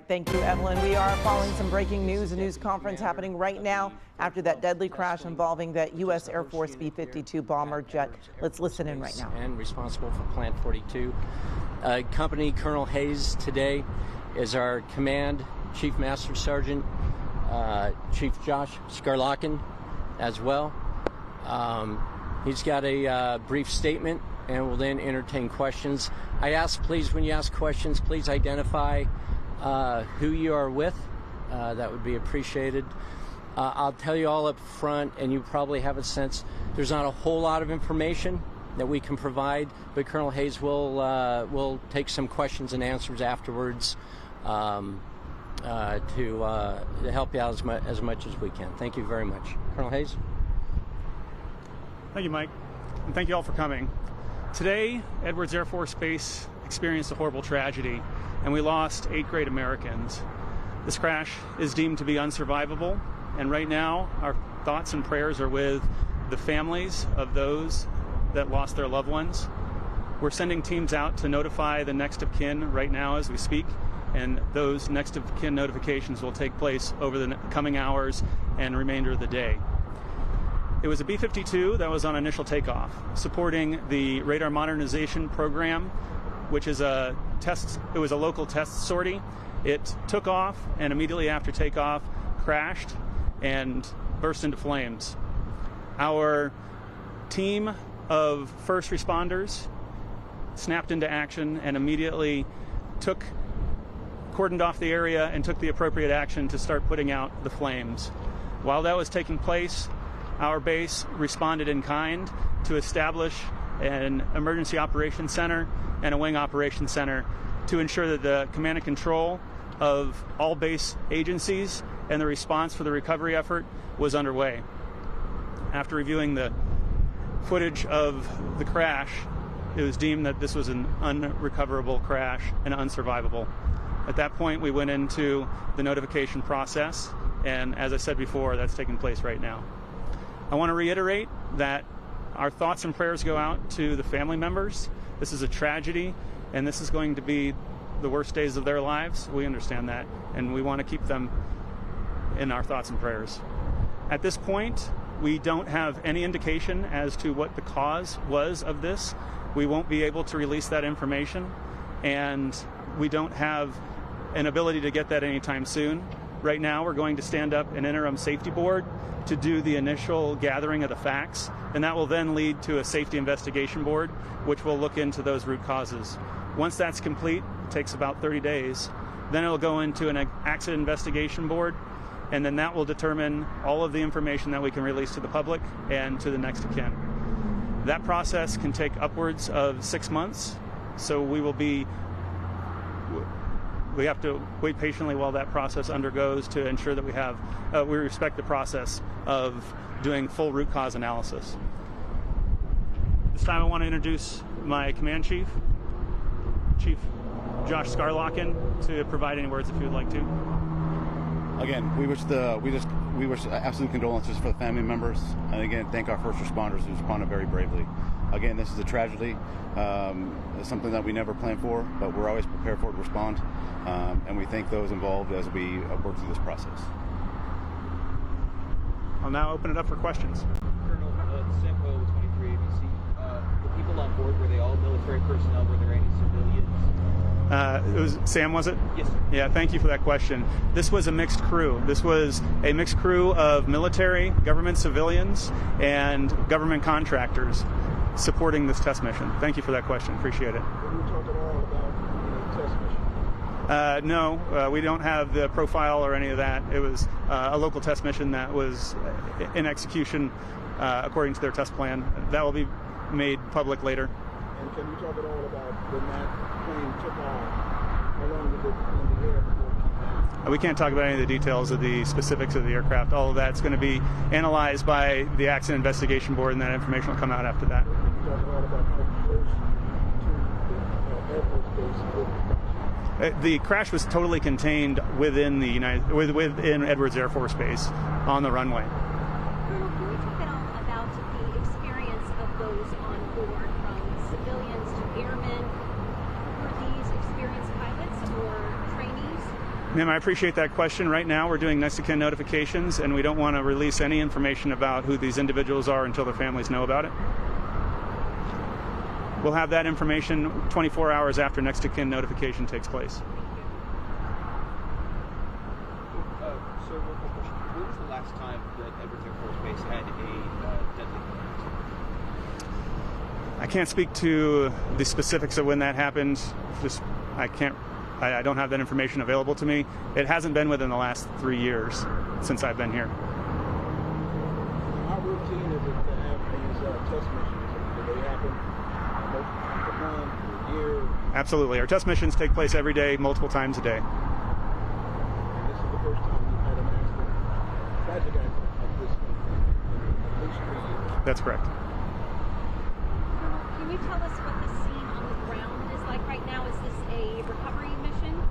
right, thank you, Evelyn. We are following some breaking news, a news conference happening right now after that deadly crash involving that U.S. Air Force B-52 bomber jet. Let's listen in right now. And responsible for Plant 42. Company Colonel Hayes today is our command Chief Master Sergeant, Chief Josh Skarlokin as well. He's got a brief statement and will then entertain questions. I ask, please, when you ask questions, please identify who you are with. That would be appreciated. I'll tell you all up front, and you probably have a sense, there's not a whole lot of information that we can provide, but Colonel Hayes will take some questions and answers afterwards to help you out as much as we can. Thank you very much. Colonel Hayes. Thank you, Mike, and thank you all for coming. Today, Edwards Air Force Base experienced a horrible tragedy, and we lost 8 great Americans. This crash is deemed to be unsurvivable, and right now, our thoughts and prayers are with the families of those that lost their loved ones. We're sending teams out to notify the next of kin right now as we speak, and those next of kin notifications will take place over the coming hours and remainder of the day. It was a B-52 that was on initial takeoff, supporting the radar modernization program, which is it was a local test sortie. It took off and immediately after takeoff crashed and burst into flames. Our team of first responders snapped into action and immediately cordoned off the area and took the appropriate action to start putting out the flames. While that was taking place, our base responded in kind to establish an emergency operations center and a wing operations center to ensure that the command and control of all base agencies and the response for the recovery effort was underway. After reviewing the footage of the crash, it was deemed that this was an unrecoverable crash and unsurvivable. At that point, we went into the notification process, and as I said before, that's taking place right now. I want to reiterate that our thoughts and prayers go out to the family members. This is a tragedy, and this is going to be the worst days of their lives. We understand that, and we want to keep them in our thoughts and prayers. At this point, we don't have any indication as to what the cause was of this. We won't be able to release that information, and we don't have an ability to get that anytime soon. Right now, we're going to stand up an interim safety board to do the initial gathering of the facts, and that will then lead to a safety investigation board, which will look into those root causes. Once that's complete, it takes about 30 days. Then it'll go into an accident investigation board, and then that will determine all of the information that we can release to the public and to the next of kin. That process can take upwards of 6 months, so we have to wait patiently while that process undergoes to ensure that we respect the process of doing full root cause analysis. This time I want to introduce my command chief, Chief Josh Skarlokin, to provide any words if you would like to. Again, we wish absolute condolences for the family members, and again, thank our first responders who responded very bravely. Again, this is a tragedy. It's something that we never planned for, but we're always prepared for it to respond, and we thank those involved as we work through this process. I'll now open it up for questions. Colonel, Sam Hoyle with 23 ABC. The people on board, were they all military personnel? Were there any civilians? It was Sam, was it? Yes. Yeah, thank you for that question. This was a mixed crew. This was a mixed crew of military, government civilians, and government contractors supporting this test mission. Thank you for that question. Appreciate it. Can you talk at all about the test mission? No, we don't have the profile or any of that. It was a local test mission that was in execution according to their test plan. That will be made public later. And can you talk at all about when that plane took off? How long did it in the air before it came down? We can't talk about any of the details of the specifics of the aircraft. All of that's going to be analyzed by the Accident Investigation Board, and that information will come out after that. Can you talk at all about how close to the Air Force Base did the crash? The crash was totally contained within within Edwards Air Force Base on the runway. Colonel, can you talk at all about the experience of those on board, from civilians to airmen? Were these experienced pilots or trainees? Ma'am, I appreciate that question. Right now, we're doing next of kin notifications, and we don't want to release any information about who these individuals are until their families know about it. We'll have that information 24 hours after next of kin notification takes place. Sir, one quick question. When was the last time that Edwards Air Force Base had a deadly blast? I can't speak to the specifics of when that happened. I don't have that information available to me. It hasn't been within the last 3 years since I've been here. How routine is it to have these test missions? Do they happen multiple times a month, a year? Absolutely. Our test missions take place every day, multiple times a day. And this is the first time you've had an accident, tragic accident like this in at least 3 years. That's correct. Colonel, can you tell us what the scene on the ground is like right now? Is this a recovery mission?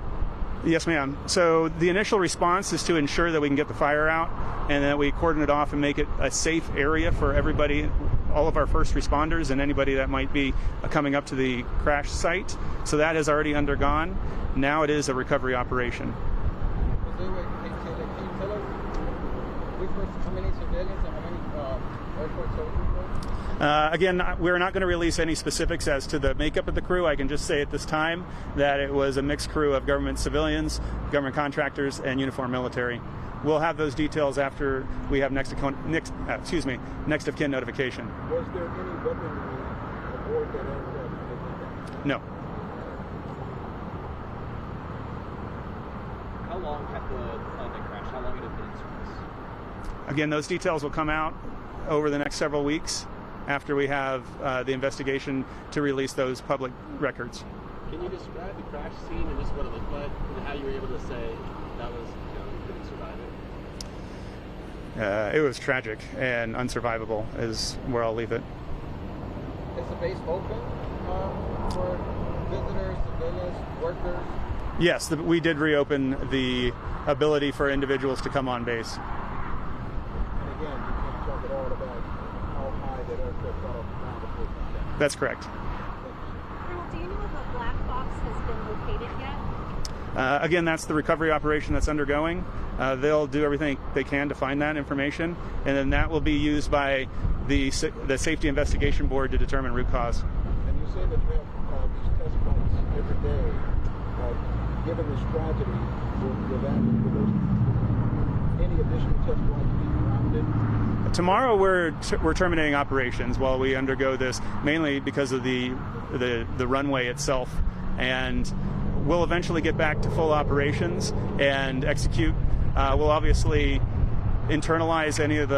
Yes, ma'am. So the initial response is to ensure that we can get the fire out and that we cordon it off and make it a safe area for everybody, all of our first responders and anybody that might be coming up to the crash site. So that has already undergone. Now it is a recovery operation. Can you tell us how many civilians and how many Air Force soldiers? Again, we're not going to release any specifics as to the makeup of the crew. I can just say at this time that it was a mixed crew of government civilians, government contractors, and uniformed military. We'll have those details after we have next of kin notification. Was there any weaponry aboard that aircraft? No. How long had the plane that crashed? How long had it been in service? Again, those details will come out over the next several weeks after we have the investigation to release those public records. Can you describe the crash scene and just what it looked like and how you were able to say that was, you couldn't survive it? It was tragic and unsurvivable is where I'll leave it. Is the base open for visitors, civilians, workers? Yes, we did reopen the ability for individuals to come on base. And again, you can't talk at all about how high that aircraft got off the ground before contact. That's correct. Colonel, do you know if a black box has been located yet? Again, that's the recovery operation that's undergoing. They'll do everything they can to find that information, and then that will be used by the Safety Investigation Board to determine root cause. And you say that you have these test flights every day. Given this tragedy, will any additional test flights be grounded? Tomorrow we're terminating operations while we undergo this, mainly because of the runway itself, and we'll eventually get back to full operations and execute. We'll obviously internalize any of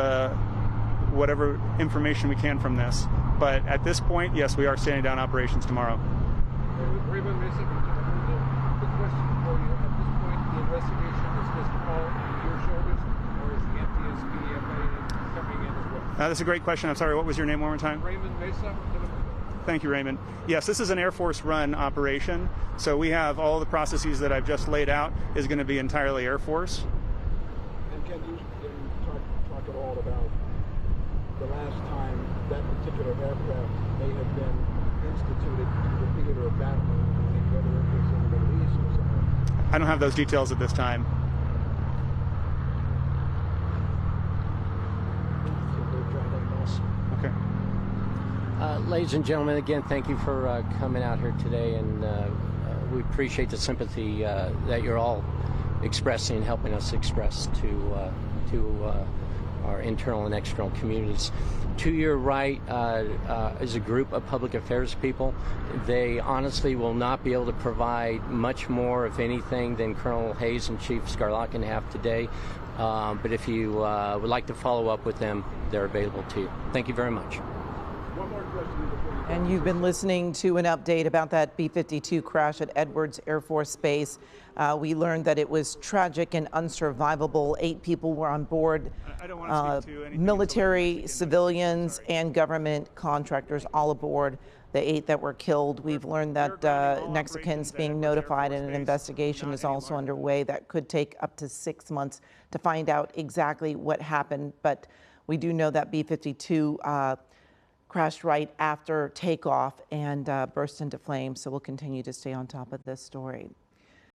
whatever information we can from this, but at this point, yes, we are standing down operations tomorrow. Raymond Mason, quick question for you. At this point, the investigation is just all on your shoulders, or is the NTSB coming in as well? That's a great question. I'm sorry, what was your name one more time? Raymond Mesa. Thank you, Raymond. Yes, this is an Air Force run operation, so we have all the processes that I've just laid out is going to be entirely Air Force. And can you talk at all about the last time that particular aircraft may have been instituted to the theater of battle, whether it was in the Middle East or somewhere? I don't have those details at this time. Okay. Ladies and gentlemen, again, thank you for coming out here today, and we appreciate the sympathy that you're all expressing and helping us express to our internal and external communities. To your right is a group of public affairs people. They honestly will not be able to provide much more, if anything, than Colonel Hayes and Chief Skarlokin have today. But if you would like to follow up with them, they're available to you. Thank you very much. One more question before you. And you've been listening to an update about that B-52 crash at Edwards Air Force Base. We learned that it was tragic and unsurvivable. 8 people were on board, I don't want to speak to anything military, civilians, and government contractors all aboard. The 8 that were killed. We've learned that next of kin's being notified, and an investigation is also underway that could take up to 6 months to find out exactly what happened. But we do know that B-52 crashed right after takeoff and burst into flames. So we'll continue to stay on top of this story.